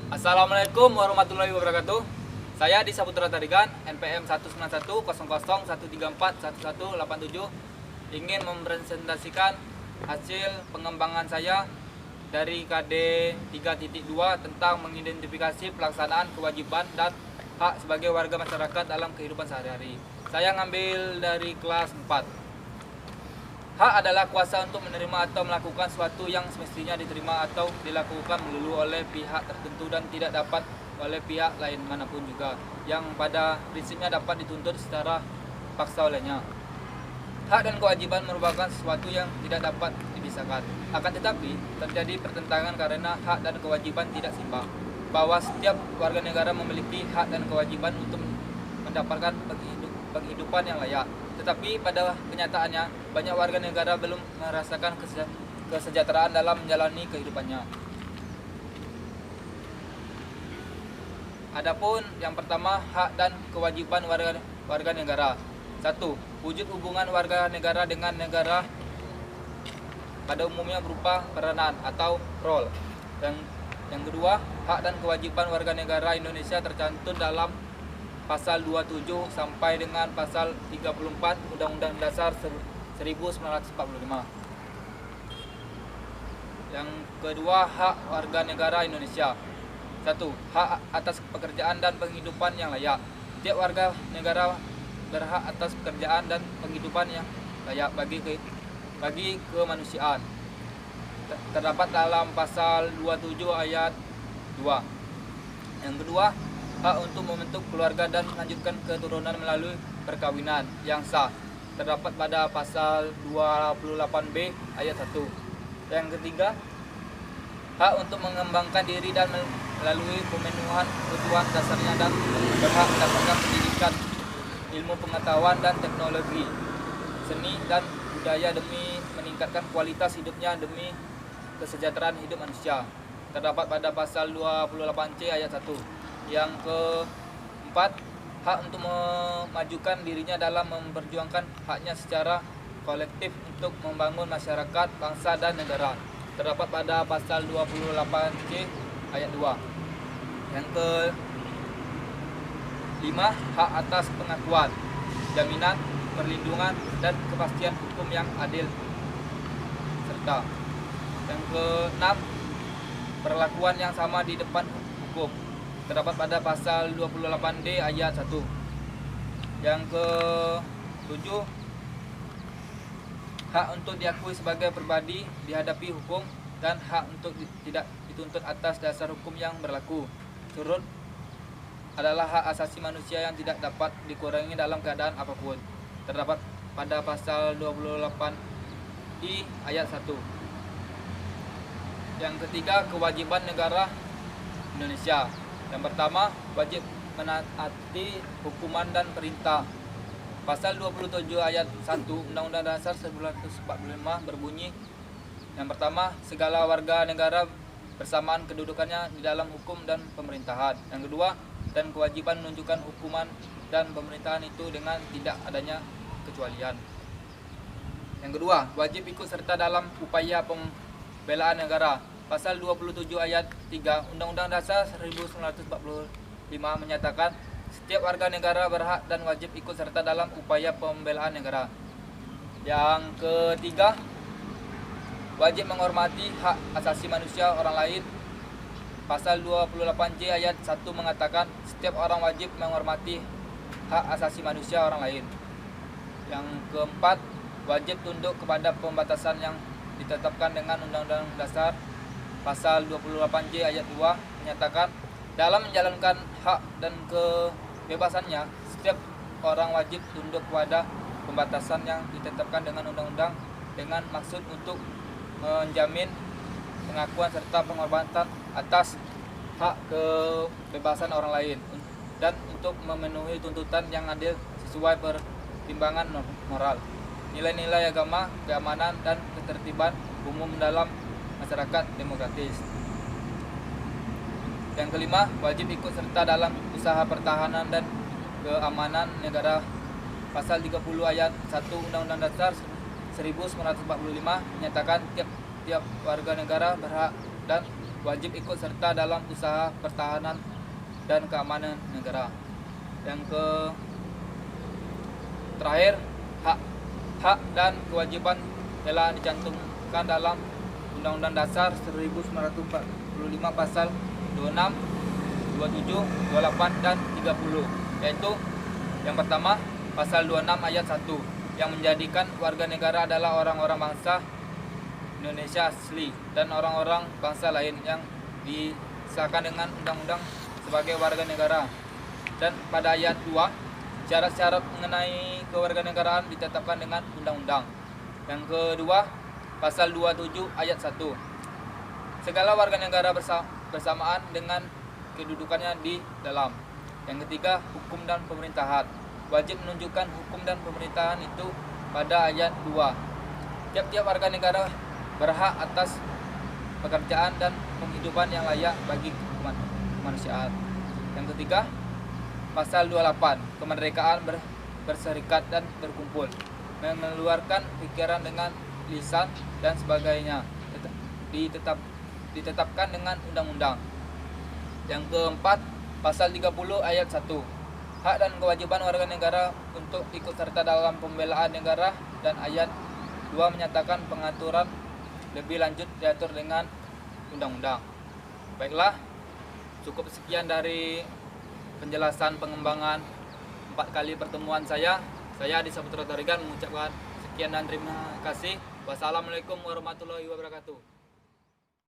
Assalamualaikum warahmatullahi wabarakatuh. Saya Disa Putra Tarigan, NPM 1910001341187 ingin mempresentasikan hasil pengembangan saya dari KD 3.2 tentang mengidentifikasi pelaksanaan kewajiban dan hak sebagai warga masyarakat dalam kehidupan sehari-hari. Saya ngambil dari kelas 4. Hak adalah kuasa untuk menerima atau melakukan sesuatu yang semestinya diterima atau dilakukan melulu oleh pihak tertentu dan tidak dapat oleh pihak lain manapun juga, yang pada prinsipnya dapat dituntut secara paksa olehnya. Hak dan kewajiban merupakan sesuatu yang tidak dapat dipisahkan. Akan tetapi, terjadi pertentangan karena hak dan kewajiban tidak seimbang. Bahwa setiap warga negara memiliki hak dan kewajiban untuk mendapatkan penghidupan yang layak. Tetapi pada kenyataannya, banyak warga negara belum merasakan kesejahteraan dalam menjalani kehidupannya. Adapun yang pertama, hak dan kewajiban warga negara. 1. Wujud hubungan warga negara dengan negara pada umumnya berupa peranan atau role. Yang kedua, hak dan kewajiban warga negara Indonesia tercantum dalam Pasal 27 sampai dengan Pasal 34 Undang-Undang Dasar 1945. Yang kedua, hak warga negara Indonesia. 1. Hak atas pekerjaan dan penghidupan yang layak. Setiap warga negara berhak atas pekerjaan dan penghidupan yang layak bagi kemanusiaan. Terdapat dalam Pasal 27 ayat 2. Yang kedua, hak untuk membentuk keluarga dan melanjutkan keturunan melalui perkawinan yang sah. Terdapat pada Pasal 28B ayat 1. Yang ketiga, hak untuk mengembangkan diri dan melalui pemenuhan kebutuhan dasarnya dan berhak mendapatkan pendidikan, ilmu pengetahuan dan teknologi, seni dan budaya demi meningkatkan kualitas hidupnya demi kesejahteraan hidup manusia. Terdapat pada Pasal 28C ayat 1. Yang keempat, hak untuk memajukan dirinya dalam memperjuangkan haknya secara kolektif untuk membangun masyarakat, bangsa, dan negara. Terdapat pada Pasal 28C ayat 2. Yang kelima, hak atas pengakuan, jaminan, perlindungan, dan kepastian hukum yang adil. Serta yang keenam, perlakuan yang sama di depan hukum. Terdapat pada Pasal 28D ayat 1. Yang ke-7, hak untuk diakui sebagai pribadi dihadapi hukum dan hak untuk tidak dituntut atas dasar hukum yang berlaku. Turut adalah hak asasi manusia yang tidak dapat dikurangi dalam keadaan apapun. Terdapat pada Pasal 28I ayat 1. Yang ketiga, kewajiban negara Indonesia. Yang pertama, wajib menaati hukuman dan perintah. Pasal 27 ayat 1 Undang-Undang Dasar 1945 berbunyi, yang pertama, segala warga negara bersamaan kedudukannya di dalam hukum dan pemerintahan. Yang kedua, dan kewajiban menunjukkan hukuman dan pemerintahan itu dengan tidak adanya kecualian. Yang kedua, wajib ikut serta dalam upaya pembelaan negara. Pasal 27 ayat 3 Undang-Undang Dasar 1945 menyatakan setiap warga negara berhak dan wajib ikut serta dalam upaya pembelaan negara. Yang ketiga, wajib menghormati hak asasi manusia orang lain. Pasal 28J ayat 1 mengatakan setiap orang wajib menghormati hak asasi manusia orang lain. Yang keempat, wajib tunduk kepada pembatasan yang ditetapkan dengan Undang-Undang Dasar. Pasal 28J ayat 2 menyatakan dalam menjalankan hak dan kebebasannya, setiap orang wajib tunduk kepada pembatasan yang ditetapkan dengan undang-undang dengan maksud untuk menjamin pengakuan serta penghormatan atas hak kebebasan orang lain dan untuk memenuhi tuntutan yang adil sesuai pertimbangan moral, nilai-nilai agama, keamanan, dan ketertiban umum dalam masyarakat demokratis. Yang kelima, wajib ikut serta dalam usaha pertahanan dan keamanan negara. Pasal 30 ayat 1 Undang-Undang Dasar 1945 menyatakan tiap warga negara berhak dan wajib ikut serta dalam usaha pertahanan dan keamanan negara. Yang terakhir, hak dan kewajiban telah dicantumkan dalam Undang-Undang Dasar 1945 pasal 26, 27, 28 dan 30, yaitu yang pertama pasal 26 ayat 1 yang menjadikan warga negara adalah orang-orang bangsa Indonesia asli dan orang-orang bangsa lain yang disahkan dengan undang-undang sebagai warga negara. Dan pada ayat 2, syarat-syarat mengenai kewarganegaraan ditetapkan dengan undang-undang. Yang kedua, pasal 27 ayat 1. Segala warga negara bersamaan dengan kedudukannya di dalam. Yang ketiga, hukum dan pemerintahan. Wajib menunjukkan hukum dan pemerintahan itu pada ayat 2. Tiap-tiap warga negara berhak atas pekerjaan dan penghidupan yang layak bagi kemanusiaan. Yang ketiga, pasal 28, kemerdekaan berserikat dan berkumpul, mengeluarkan pikiran dengan lisan dan sebagainya, ditetapkan dengan undang-undang. Yang keempat, pasal 30 ayat 1, hak dan kewajiban warga negara untuk ikut serta dalam pembelaan negara, dan ayat 2 menyatakan pengaturan lebih lanjut diatur dengan undang-undang. Baiklah, cukup sekian dari penjelasan pengembangan 4 kali pertemuan saya. Saya Adi Saputra Tarigan mengucapkan sekian dan terima kasih. Wassalamualaikum warahmatullahi wabarakatuh.